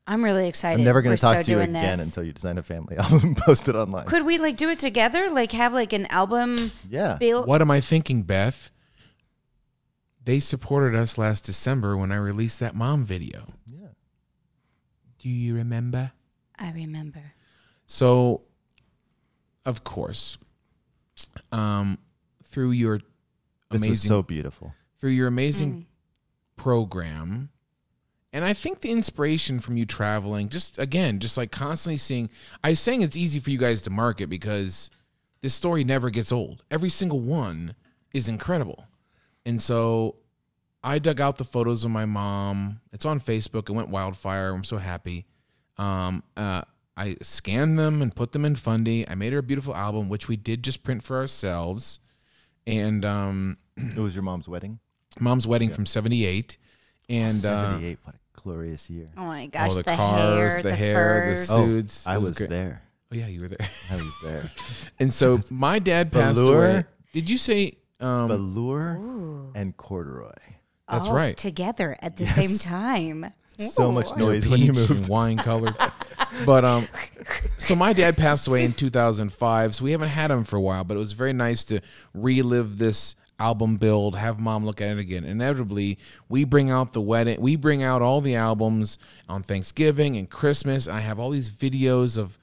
I'm really excited. I'm never going We're to talk so to you doing again this. until you design a family album and post it online. Could we like do it together? Like have like an album Yeah. built? What am I thinking, Beth? They supported us last December when I released that mom video. Yeah. Do you remember? I remember. So, of course, through your This was amazing, so beautiful. through your amazing program. And I think the inspiration from you traveling, just like constantly seeing, I was saying it's easy for you guys to market because this story never gets old. Every single one is incredible. And so I dug out the photos of my mom. It's on Facebook. It went wildfire. I'm so happy. I scanned them and put them in Fundy. I made her a beautiful album, which we did just print for ourselves. And it was your mom's wedding? Mom's wedding from 78. And 78, what a glorious year. Oh my gosh, the the cars, hair, the furs. suits. I It was great. there. Oh, yeah, you were there. I was there. And so my dad passed Velour? away. Did you say? Velour and corduroy. That's Oh, right. together at the same time. So much They were noise when you peach moved. and wine colored. But so my dad passed away in 2005, so we haven't had him for a while. But it was very nice to relive this album build, have mom look at it again. Inevitably, we bring out the wedding, we bring out all the albums on Thanksgiving and Christmas. I have all these videos of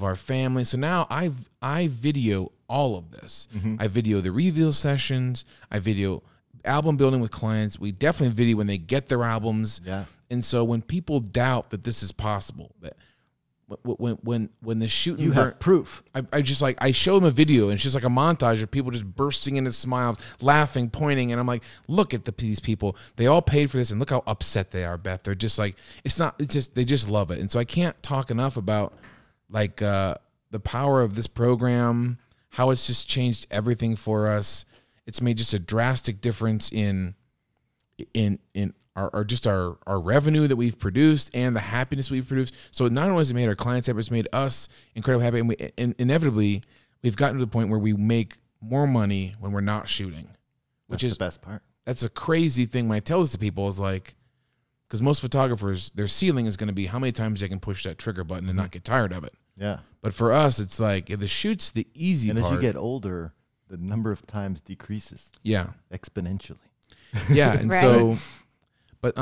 our family. So now I video all of this. I video the reveal sessions. I video album building with clients. We definitely video when they get their albums. Yeah. And so when people doubt that this is possible, that when the shooting You have proof. I just like, I show them a video and it's just like a montage of people just bursting into smiles, laughing, pointing. And I'm like, look at these people. They all paid for this and look how upset they are, Beth. They're just like, they just love it. And so I can't talk enough about like the power of this program, how it's just changed everything for us. It's made just a drastic difference in our revenue that we've produced and the happiness we've produced. So not only has it made our clients happy, it's made us incredibly happy. And inevitably, we've gotten to the point where we make more money when we're not shooting, which That's is the best part. That's a crazy thing when I tell this to people is like, because most photographers, their ceiling is going to be how many times they can push that trigger button and not get tired of it. Yeah. But for us, it's like the shoot's the easy And part. as you get older, the number of times decreases Yeah. exponentially. Yeah. And Right. so, but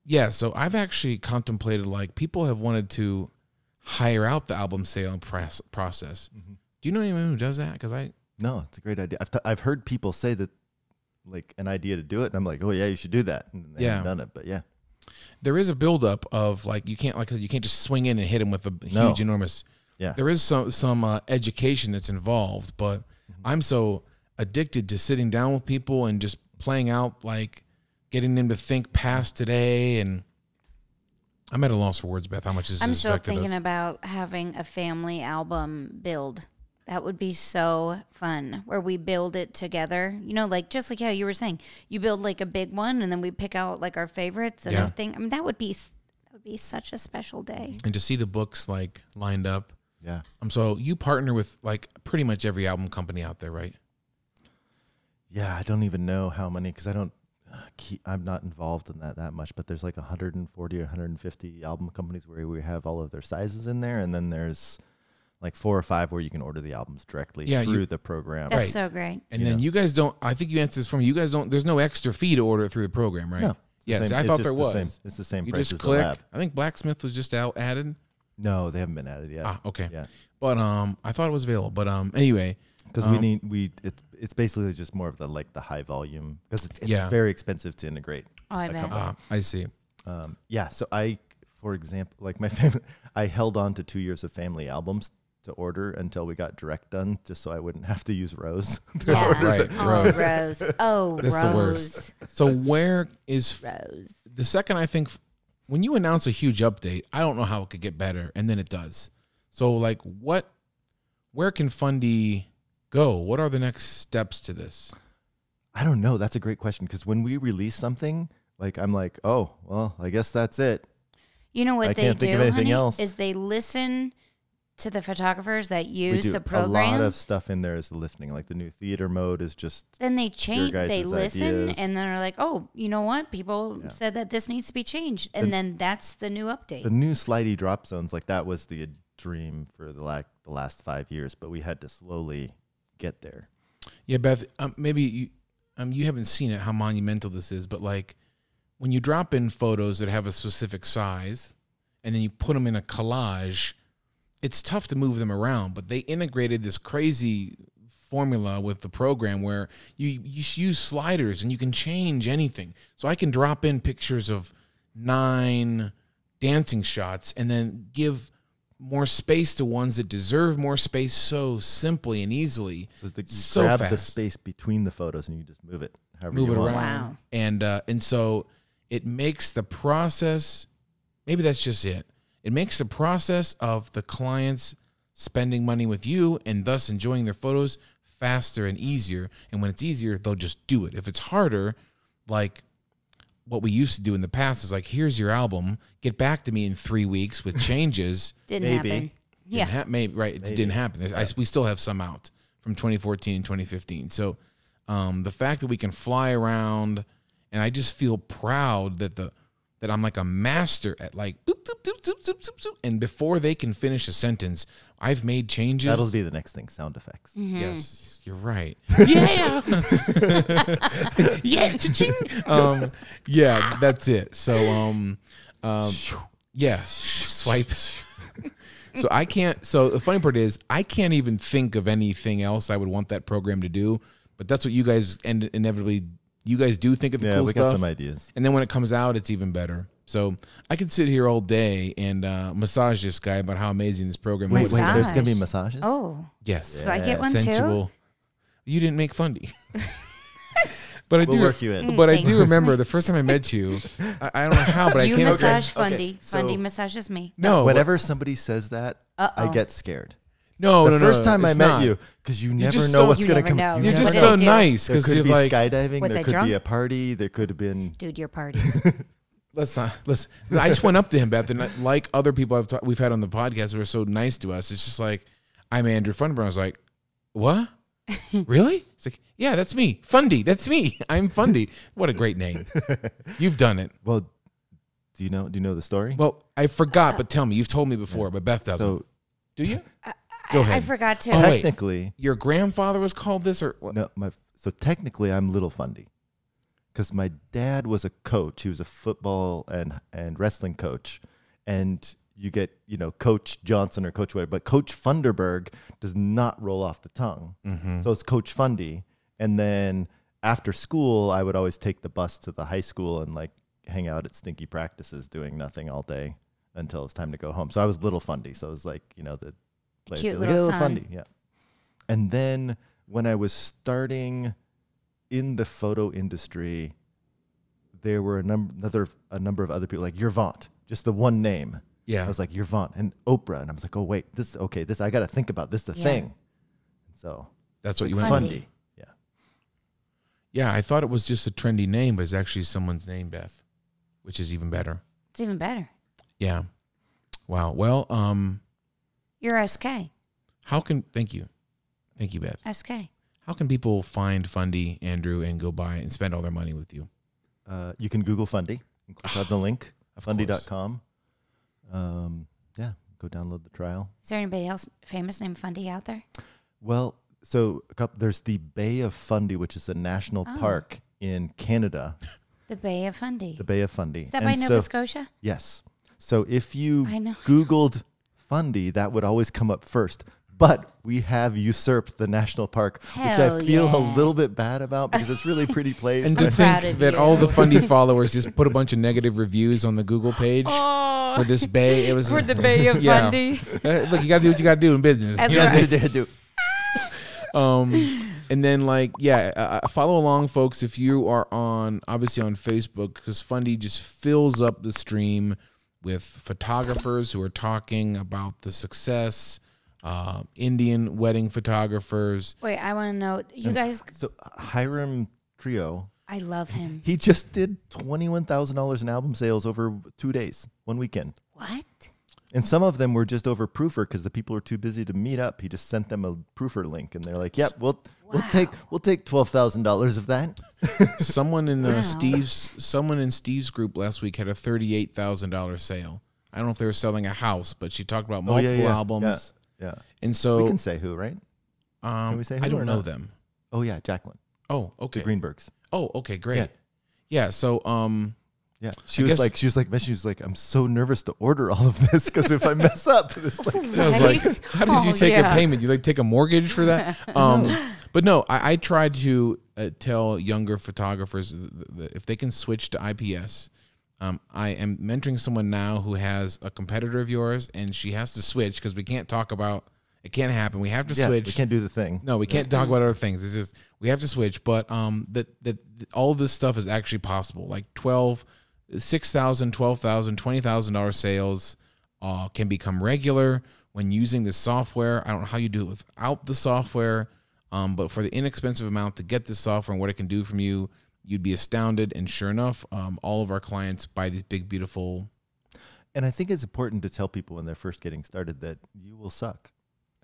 yeah, so I've actually contemplated like people have wanted to hire out the album sale process. Do you know anyone who does that? Because No, it's a great idea. I've heard people say that, like an idea to do it, and I'm like, oh yeah, you should do that. And they haven't done it, but yeah. there is a buildup of like you can't just swing in and hit him with a No. huge, enormous. Yeah. There is some education that's involved, but I'm so addicted to sitting down with people and just playing out, like getting them to think past today. And I'm at a loss for words, Beth. How much is I'm this still affected thinking us? about having a family album build. That would be so fun, where we build it together. You know, like just like how you were saying, you build like a big one, and then we pick out like our favorites and Yeah. everything. I mean, that would be such a special day. And to see the books like lined up. Yeah. So you partner with like pretty much every album company out there, right? Yeah, I don't even know how many, because I'm not involved in that much, but there's like 140 or 150 album companies where we have all of their sizes in there, and then there's like 4 or 5 where you can order the albums directly through the program. That's Right. so great. And then you guys don't, I think you answered this for me, you guys don't, there's no extra fee to order it through the program, right? No. It's the Yes, same- I it's thought just there the was. same- it's the same You price just as the click. lab. I think Blacksmith was just added. No, they haven't been added yet. Ah, okay. Yeah. But I thought it was available. But anyway, Because it's basically just more of the high volume, because it's Yeah. very expensive to integrate. Oh, I bet. I see. Yeah. So for example, like my family, I held on to 2 years of family albums to order until we got direct done, just so I wouldn't have to use Rose. Yeah. Right, Oh, Rose. Rose. Oh, That's the worst. So where is Rose. the second? I think when you announce a huge update, I don't know how it could get better, and then it does. So like, where can Fundy go? What are the next steps to this? I don't know. That's a great question, because when we release something, like I'm like, oh, well, I guess that's it. You know what I they can't do, think of anything honey, else. is they listen to the photographers that We use do the a program. lot of stuff in there is listening. Like the new theater mode is just Then they change, guys' they listen, ideas. and then they're like, oh, you know what? People said that this needs to be changed. And then that's the new update. the new slidey drop zones. Like that was the dream for the last 5 years, but we had to slowly get there. Yeah, Beth. Maybe you haven't seen it, how monumental this is, but like when you drop in photos that have a specific size, and then you put them in a collage, it's tough to move them around. But they integrated this crazy formula with the program where you use sliders and you can change anything. So I can drop in pictures of 9 dancing shots and then give more space to ones that deserve more space so simply and easily. So you so grab fast. the space between the photos and you just move it however Move you it want. around. Wow. And so it makes the process, maybe that's just it. It makes the process of the clients spending money with you and thus enjoying their photos faster and easier. And when it's easier, they'll just do it. If it's harder, like what we used to do in the past is like, here's your album, get back to me in 3 weeks with changes. Didn't Maybe. happen. Yeah. Maybe, right. It didn't happen. We still have some out from 2014 and 2015. So the fact that we can fly around, and I just feel proud that I'm like a master at like boop, boop, boop, boop, boop, boop, boop, and before they can finish a sentence, I've made changes. That'll be the next thing, sound effects. Yes, you're right. Yeah. Yeah. Cha-ching. Yeah, that's it. So, yeah, swipe. So I can't. So the funny part is, I can't even think of anything else I would want that program to do. But that's what you guys inevitably. You guys do think of the cool we stuff. got some ideas. And then when it comes out, it's even better. So I could sit here all day and massage this guy about how amazing this program is. Massage. Wait, there's gonna be massages. Oh, Yes. so I get one too? Sensual. You didn't make Fundy. But I We'll do work you in. But I Thanks. do remember the first time I met you. I don't know how, but You I came up. massage Okay, Fundy. so- Fundy massages me. No, Whenever somebody says that, I Uh-oh. get scared. no, The no, first time I it's met not. you, because you never just know so- what's You gonna never come. know. You You're never just What know. so did I do? nice There because could you're be like, skydiving. Was there I could drunk? be a party. There could have been. Dude, your parties. listen. I just went up to him, Beth, and like other people we've had on the podcast who are so nice to us. It's just like, I'm Andrew Funderburn. I was like, what? Really? It's like, yeah, that's me. Fundy. That's me. I'm Fundy. What a great name. You've done it. Well, do you know the story? Well, I forgot, but tell me. You've told me before, but Beth doesn't. So Do you? Go ahead. I forgot to. Oh, wait. technically, Your grandfather was called this, or what? no, so technically, I'm Little Fundy, because my dad was a coach. He was a football and wrestling coach, and you get Coach Johnson or Coach whatever, but Coach Funderburg does not roll off the tongue. So it's Coach Fundy. And then after school, I would always take the bus to the high school and like hang out at stinky practices doing nothing all day until it's time to go home. So I was Little Fundy. So it was like, Cute little son. Fundy. Yeah. And then when I was starting in the photo industry, there were a number of other people like Yervant, just the one name. Yeah. I was like Yervant and Oprah, and I was like, oh wait, this I got to think about this. The Yeah. thing. So That's what you like went Fundy. with. Fundy. Yeah. Yeah, I thought it was just a trendy name, but it's actually someone's name, Beth, which is even better. It's even better. Yeah. Wow. Well, You're SK. thank you, Beth. SK. How can people find Fundy, Andrew, and go buy and spend all their money with you? You can Google Fundy and click on the link, Of fundy.com. Yeah, go download the trial. Is there anybody else famous named Fundy out there? Well, so there's the Bay of Fundy, which is a national park in Canada. The Bay of Fundy. The Bay of Fundy. Is that by And Nova so- Scotia? Yes. So if you I know. Googled Fundy, that would always come up first. But we have usurped the national park, which Hell I feel a yeah. little bit bad about because it's really pretty place. And to I'm proud think of that you. all the Fundy followers just put a bunch of negative reviews on the Google page for this bay. It was For the Bay of Yeah. Fundy. Look, you got to do what you got to do in business. That's You know what I'm right. saying? And then follow along, folks, if you are obviously on Facebook, because Fundy just fills up the stream with photographers who are talking about the success, Indian wedding photographers. Wait, I want to know. You guys, So Hiram Trio, I love him. he just did $21,000 in album sales over 2 days, one weekend. What? And some of them were just over Proofer because the people were too busy to meet up. He just sent them a Proofer link, and they're like, "Yep, we'll take $12,000 of that." Someone in Wow. Steve's group last week had a $38,000 sale. I don't know if they were selling a house, but she talked about multiple albums. Yeah. And so We can say who, right? Can we say who I or don't know not? them. Oh yeah, Jacqueline, Oh, okay. the Greenbergs. Oh, okay, great. Yeah. Yeah, so Yeah, I she was like, I'm so nervous to order all of this because if I mess up, it's like, I was like, how did you take a yeah. payment? You take a mortgage for that? But no, I try to tell younger photographers that if they can switch to IPS. I am mentoring someone now who has a competitor of yours, and she has to switch because we can't talk about it. Can't happen. We have to switch. We can't do the thing. No, we can't talk about other things. It's just we have to switch. But that all of this stuff is actually possible. Like $6,000, $12,000, $20,000 sales can become regular when using the software. I don't know how you do it without the software, but for the inexpensive amount to get this software and what it can do from you, you'd be astounded. And sure enough, all of our clients buy these big, beautiful. And I think it's important to tell people when they're first getting started that you will suck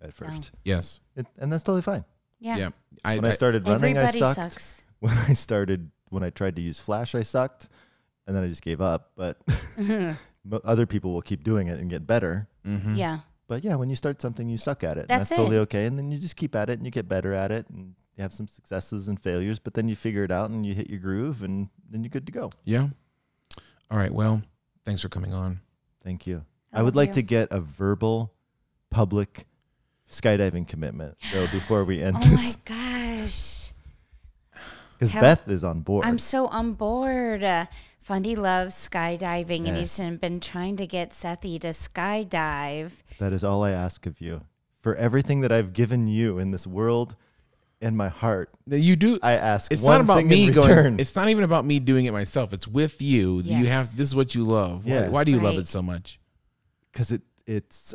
at first. Yes. And that's totally fine. Yeah. When I started running, I Everybody sucked. sucks. When I tried to use Flash, I sucked. And then I just gave up. But other people will keep doing it and get better. Mm-hmm. Yeah. But yeah, when you start something, you suck at it. That's and that's totally okay. And then you just keep at it and you get better at it. And you have some successes and failures, but then you figure it out and you hit your groove and then you're good to go. Yeah. All right. Well, thanks for coming on. Thank you. I I would love like you. to get a verbal public skydiving commitment though before we end Oh my this. gosh. Because Tell- Beth is on board. I'm so on board. Fundy loves skydiving, and he's Yes. been trying to get Sethy to skydive. That is all I ask of you. For everything that I've given you in this world and my heart, You do. I ask It's one not about thing me in going. return. It's not even about me doing it myself. It's with you. You Yes. have. This is what you love. Yeah. Why do you love Right. it so much? Because it's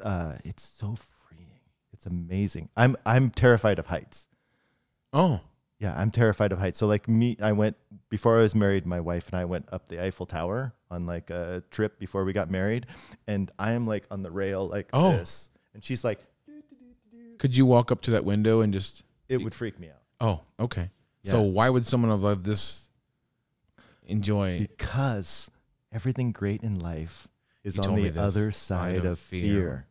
so freeing. It's amazing. I'm terrified of heights. Oh, Yeah, I'm terrified of heights. So like before I was married, my wife and I went up the Eiffel Tower on like a trip before we got married. And I am like on the rail like this. And she's like, could you walk up to that window and just? it would freak me out. Oh, okay. So Yeah. why would someone of this enjoy? Because everything great in life is You on told me the this. other side of fear.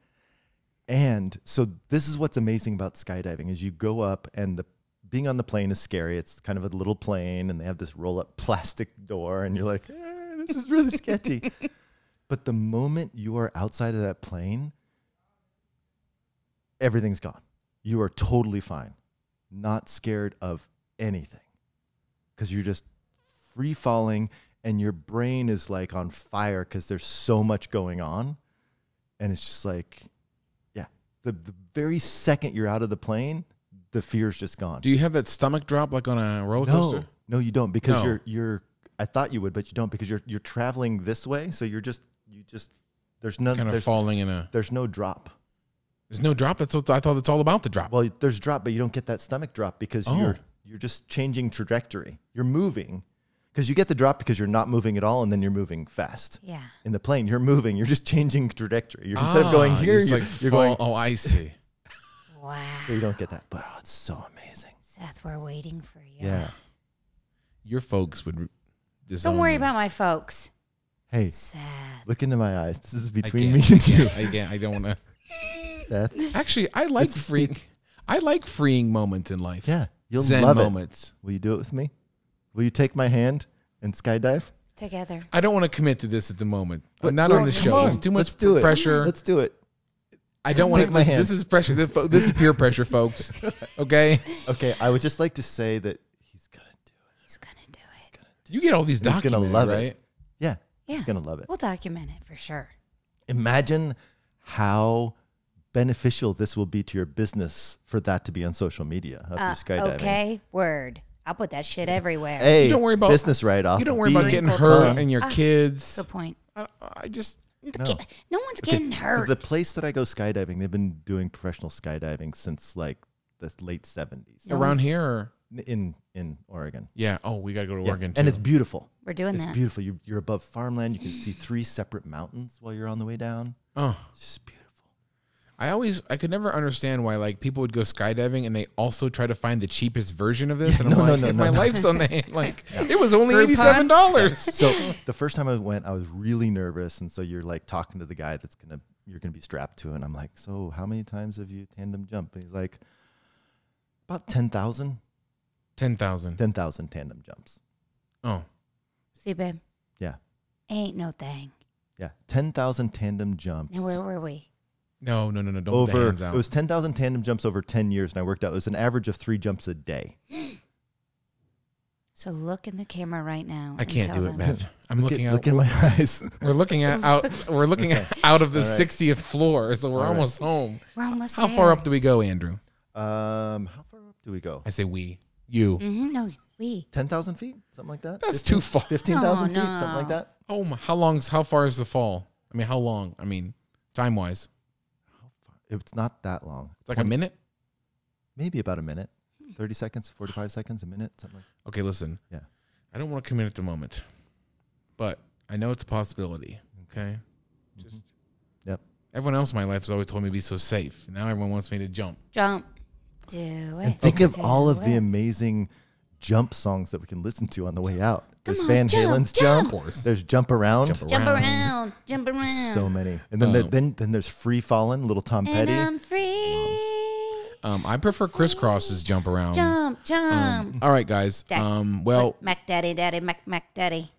And so this is what's amazing about skydiving is you go up and being on the plane is scary. It's kind of a little plane and they have this roll up plastic door and you're like, this is really sketchy. But the moment you are outside of that plane, everything's gone. You are totally fine. Not scared of anything. Because you're just free falling and your brain is like on fire because there's so much going on. And it's just like, yeah, the very second you're out of the plane, the fear's just gone. Do you have that stomach drop like on a roller coaster? No, you don't because No. you're I thought you would, but you don't because you're traveling this way. So you just there's no Kind of there's, falling in a. there's no drop. There's no drop. That's what I thought. It's all about the drop. Well, there's drop, but you don't get that stomach drop because Oh. you're just changing trajectory. You're moving because you get the drop because you're not moving at all, and then you're moving fast. Yeah. In the plane, you're moving. You're just changing trajectory. Instead of going here, just you're going. Oh, I see. Wow. So you don't get that, but it's so amazing. Seth, we're waiting for you. Yeah. Your folks would. Don't worry about my folks. Hey, Seth. look into my eyes. This is I between can't, me and you, I can't. I don't want to. Seth. Actually, I like This is freeing. I like freeing moments in life. Yeah, you'll Zen love moments. it. Will you do it with me? Will you take my hand and skydive? Together. I don't want to commit to this at the moment. But Not look, on the come show. on, It's too much let's do it. pressure. Let's do it. I don't want Take my hand. This is pressure. This is peer pressure, folks. Okay. Okay, I would just like to say that he's gonna do it. He's going to do it. You get all these He's gonna documented, love right? it. Yeah, Yeah. he's gonna love it. We'll document it for sure. Imagine how beneficial this will be to your business for that to be on social media of you skydiving. Okay. Word. I'll put that shit everywhere. Hey, You don't worry about business write-off. You don't worry about Being getting Wrinkle hurt time. and your kids. Good point. I just. No. No one's Okay, getting hurt. The place that I go skydiving, they've been doing professional skydiving since like the late 70s Around here, or? in Oregon. Yeah. Oh, we gotta go to Yeah, Oregon too. and it's beautiful. We're doing It's that. beautiful. You're above farmland. You can see 3 separate mountains while you're on the way down. oh, It's just beautiful. I could never understand why like people would go skydiving and they also try to find the cheapest version of this. Yeah, And I'm no, like, no, if no, my no. life's on the hand, like it was only Groupon? $87. So the first time I went, I was really nervous, and so you're like talking to the guy you're gonna be strapped to, and I'm like, so how many times have you tandem jumped? And he's like, about 10,000 10,000. tandem jumps. Oh, See, babe. Yeah, Ain't no thing. yeah, 10,000 tandem jumps. And where were we? No. Don't put the Over, hands out. it was 10,000 tandem jumps over 10 years, and I worked out. It was an average of 3 jumps a day. So look in the camera right now. I can't do it, Beth. I'm Look looking at, out. look in my eyes. We're looking at out. We're looking out of the 60th floor, so we're right. almost home. We're almost How there. far up do we go, Andrew? How far up do we go? I say we. You. No, we. 10,000 feet? Something like that? That's too far. 15,000 feet? no. Something like that? Oh, how far is the fall? I mean, how long? I mean, time wise, It's not that long. it's like a minute. Maybe about a minute. 30 seconds, 45 seconds, a minute, something like Okay, listen. Yeah. I don't want to commit at the moment, but I know it's a possibility. Okay. Just Yep. everyone else in my life has always told me to be so safe. Now everyone wants me to jump. Jump. Do it. And think of Do all of the it. amazing jump songs that we can listen to on the way out. There's on, Van jump, Halen's jump. Jump. Of course. There's Jump Around. Jump around. Jump around. So many. And then then there's Free Fallin', Little Tom and Petty. I'm free. I prefer Crisscross's jump around. Jump. All right, guys. Well, Mac Daddy, Mac Daddy.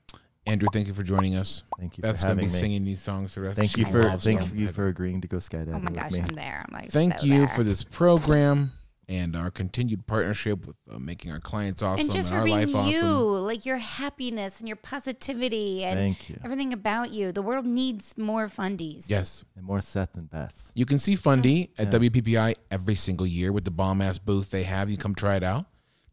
Andrew, thank you for joining us. Thank you Beth's for going to having be me. singing these songs the rest Thank of you the for show. thank you for agreeing to go skydiving Oh my gosh, with me. I'm there. I'm like, Thank so you there. for this program and our continued partnership with making our clients awesome And just and our for being life you, awesome. like your happiness and your positivity and Thank you. everything about you. The world needs more fundies. Yes. And more Seth and Beth. You can see Fundy at WPPI every single year with the bomb-ass booth they have. You come try it out.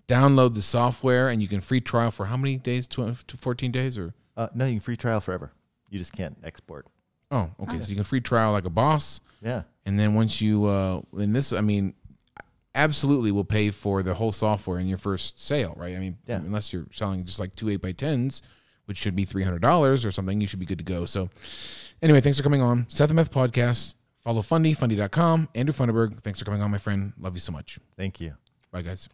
Download the software, and you can free trial for how many days? 14 days? Or No, you can free trial forever. You just can't export. Oh, okay. So you can free trial like a boss. Yeah. And then once you, in this, I mean, absolutely will pay for the whole software in your first sale, right? I mean, Yeah. unless you're selling just like 2 8x10s, which should be $300 or something, you should be good to go. So anyway, thanks for coming on. Seth and Beth Podcast. Follow Fundy, fundy.com. Andrew Funderburg, thanks for coming on, my friend. Love you so much. Thank you. Bye, guys.